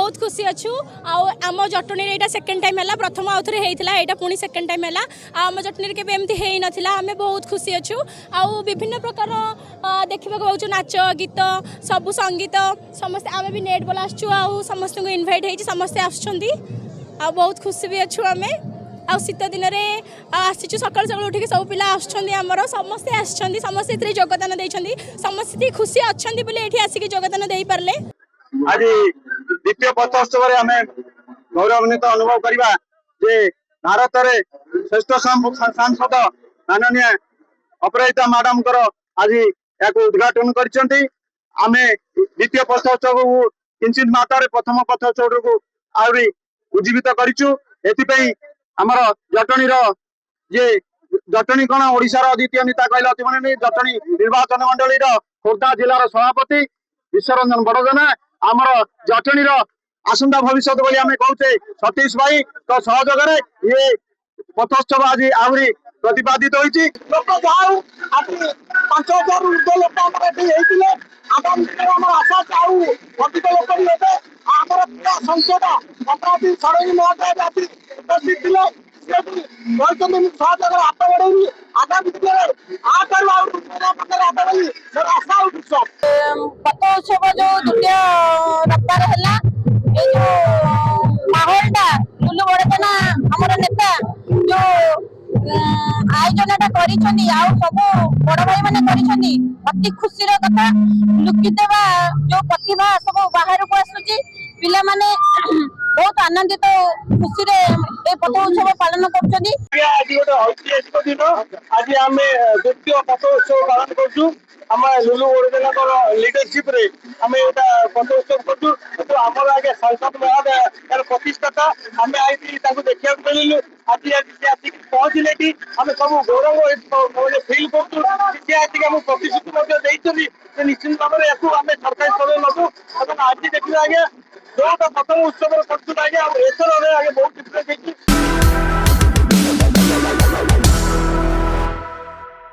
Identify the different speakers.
Speaker 1: बहुत खुशी अच्छु आम जटनी यहाँ सेकेंड टाइम है प्रथम आउ थे होता है पुणी सेकेंड टाइम है आम जटनी के एमती हो नाला आम बहुत खुशी अच्छु आउ विभिन्न प्रकार देखा पाचु नाच गीत सबू संगीत समस्ते आम भी नेट बॉल आसचु आउ समस्त को इनभाइट होती समस्ते आसुँच आ बहुत खुशी भी अच्छु आम आ शीत दिन में आसीचु सकाल सकाल उठिक सब पिला आमर समस्ते आसछन्ति समस्ते योगदान देछन्ति समस्ते खुशी अच्छा ये आसिक योगदान दे पारे।
Speaker 2: आज द्वितीय पथोत्सव आम गौरवान्वित अनुभव करवा जे भारत में श्रेष्ठ सांसद माननीय अपराजिता मैडम आज या उद्घाटन कर द्वितीय पथोत्सव को किंचित मात्रा प्रथम पथोत्सव को आहरी उज्जीवित करूँ आमर जटनी जे जटनी कण ओडिशार द्वितीय नेता कहले अतिमने जटनी निर्वाचन मंडली खोर्धा जिलार सभापति विश्वरंजन बड़जना आमर जटनी आसंता भविष्य बोली आम कहचे सतीश भाई तो सहयोग ये पथोत्सव आज आहरी प्रतिपादित होती लोक जाऊ 5000 ऊर्ध्व लोक आगामी दिन आशा चाहू अधिक लोक भी हे आमर पूरा संसद अपराधी षड़ी महोदय उपस्थित थे सहयोग हाथ बढ़ेगी आगामी दिन हाथ बढ़ी आशा और विश्वास
Speaker 3: पथोत्सव जो द्वितीय रविवार है ये जो माहौलटा लुलु बड़जना आमर नेता जो आयोजन सब बड़ भाई मैंने अति खुशी कथा लुकिदेवा जो प्रतिभा सब बाहर को आसुची पिला माने बहुत आनंदित खुशी पथोत्सव पालन कर
Speaker 2: दिन आज आम द्वितीय पथोत्सव पालन करूँ आम लुलु ओडिदेला लीडरशिप रे आम पथोत्सव करूँ आमर आगे सांसद महोदय यार प्रतिष्ठाता आम आई देखा मिलू आज पहुंचले कि आम सब गौरव फिल करूँ प्रतिश्रुति निश्चित भाव में सरकारी स्तर नबू आज देखिए आज्ञा जो प्रथम उत्सव कर आज्ञा एथर